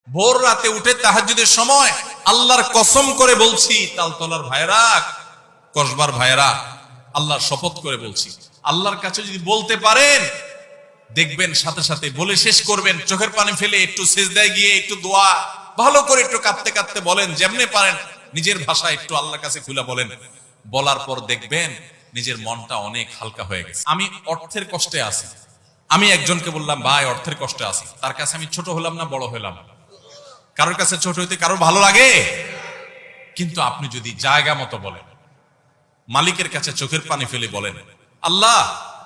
ভোর রাতে উঠে তাহাজ্জুদের সময় আল্লাহর কসম করে বলছি, তালতলার ভাইরা, কসবার ভাইরা, আল্লাহর শপথ করে বলছি, আল্লাহর কাছে যদি বলতে পারেন দেখবেন সাথে সাথে বলে শেষ করবেন, চোখের পানি ফেলে একটু সিজদায় গিয়ে একটু দোয়া ভালো করে একটু কাঁদতে কাঁদতে বলেন, যেমনে পারেন নিজের ভাষায় একটু আল্লাহর কাছে খুলে বলেন। বলার পর দেখবেন নিজের মনটা অনেক হালকা হয়ে গেছে। আমি অর্থের কষ্টে আছি, আমি একজনকে বললাম ভাই অর্থের কষ্টে আছি, তার কাছে আমি ছোট হলাম না বড় হলাম? কারোর কাছে ছোট হইতে কারোর ভালো লাগে? কিন্তু আপনি যদি জায়গা মতো বলেন, মালিকের কাছে চোখের পানি ফেলে বলেন, আল্লাহ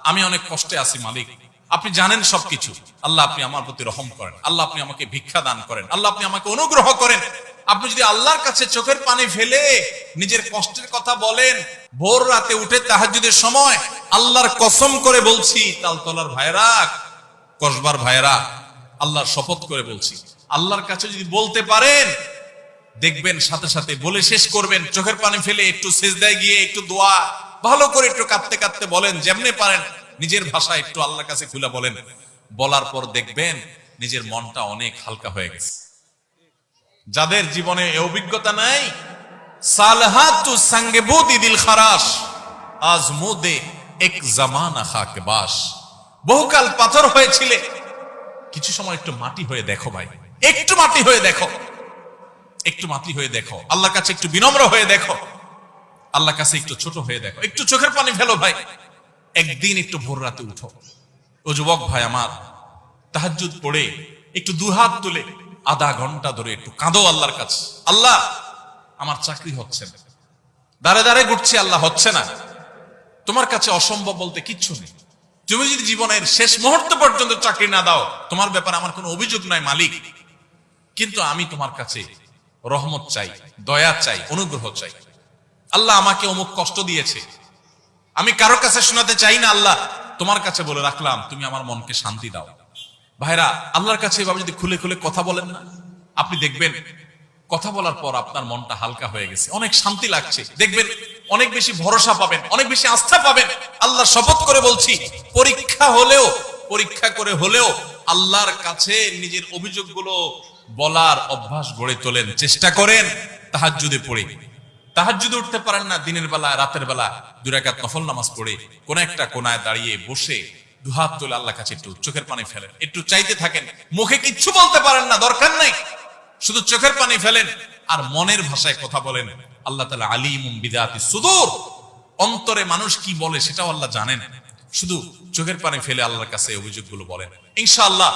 আমি অনেক কষ্টে আছি মালিক, আপনি জানেন সবকিছু, আল্লাহ আপনি আমার প্রতি রহম করেন, আল্লাহ আপনি আমাকে ভিক্ষা দান করেন, আল্লাহ আপনি আমাকে অনুগ্রহ করেন। আপনি যদি আল্লাহর কাছে চোখের পানি ফেলে নিজের কষ্টের কথা বলেন, ভোর রাতে উঠে তাহাজ্জুদের সময় আল্লাহর কসম করে বলছি, তালতলার ভাইরা, কসবার ভাইরা, আল্লাহর শপথ করে বলছি, আল্লাহর কাছে যদি বলতে পারেন দেখবেন সাথে সাথে বলে শেষ করবেন, চোখের পানি ফেলে একটু সিজদায় গিয়ে একটু দোয়া ভালো করে একটু কাঁদতে কাঁদতে বলেন, যেমনে পারেন নিজের ভাষায় একটু আল্লাহর কাছে খুলে বলেন। বলার পর দেখবেন নিজের মনটা অনেক হালকা হয়ে গেছে। যাদের জীবনে এই অভিজ্ঞতা নাই, সালহাতু সঙ্গে বুদি দিল খারাস আজমুদে এক জামানা খাকে বাস, বহুকাল পাথর হয়েছিলে, কিছু সময় একটু মাটি হয়ে দেখো ভাই, একটু মাটি হয়ে দেখো, একটু মাটি হয়ে দেখো, আল্লাহর কাছে একটু বিনম্র হয়ে দেখো, আল্লাহর কাছে একটু ছোট হয়ে দেখো, একটু চোখের পানি ফেলো ভাই, একদিন একটু ভোর রাতে উঠো। ও যুবক ভাই আমার, তাহাজ্জুদ পড়ে একটু দুহাত তুলে আধা ঘন্টা ধরে একটু কাঁদো আল্লাহর কাছে, আল্লাহ আমার চাকরি হচ্ছে না, দাঁড়ে দাঁড়ে ঘুরছি, আল্লাহ হচ্ছে না, তোমার কাছে অসম্ভব বলতে কিচ্ছু নেই, তুমি যদি জীবনের শেষ মুহূর্ত পর্যন্ত চাকরি না দাও, তোমার ব্যাপারে আমার কোনো অভিযোগ নাই মালিক, কিন্তু আমি তোমার কাছে রহমত চাই, দয়া চাই, অনুগ্রহ চাই। আল্লাহ আমাকে অমুক কষ্ট দিয়েছে, আমি কারোর কাছে শোনাতে চাই না, আল্লাহ তোমার কাছে বলে রাখলাম, তুমি আমার মনকে শান্তি দাও। ভাইরা, আল্লাহর কাছে এভাবে যদি খুলে খুলে কথা বলেন না, আপনি দেখবেন কথা বলার পর আপনার মনটা হালকা হয়ে গেছে, অনেক শান্তি লাগছে, দেখবেন অনেক বেশি ভরসা পাবেন, অনেক বেশি আস্থা পাবেন। আল্লাহর শপথ করে বলছি, পরীক্ষা হলেও, পরীক্ষা করে হলেও আল্লাহর কাছে নিজের অভিযোগগুলো বলার অভ্যাস গড়ে তোলেন, চেষ্টা করেন। তাহাজ্জুদে পড়ে, তাহাজ্জুদে উঠতে পারেন না, দিনের বেলা রাতের বেলা 2 রাকাত নফল নামাজ পড়ে কোন একটা কোনায় দাঁড়িয়ে বসে দুহাত তুলে আল্লাহর কাছে একটু চোখের পানি ফেলেন, একটু চাইতে থাকেন, মুখে কিচ্ছু বলতে পারেন না, দরকার নাই, শুধু চোখের পানি ফেলেন আর মনের ভাষায় কথা বলেন। আল্লাহ তাআলা আলিমুম বিযাতিস সুদূর, অন্তরে মানুষ কি বলে সেটাও আল্লাহ জানেন। শুধু চোখের পানি ফেলে আল্লাহর কাছে অভিযোগগুলো বলেন, ইনশাআল্লাহ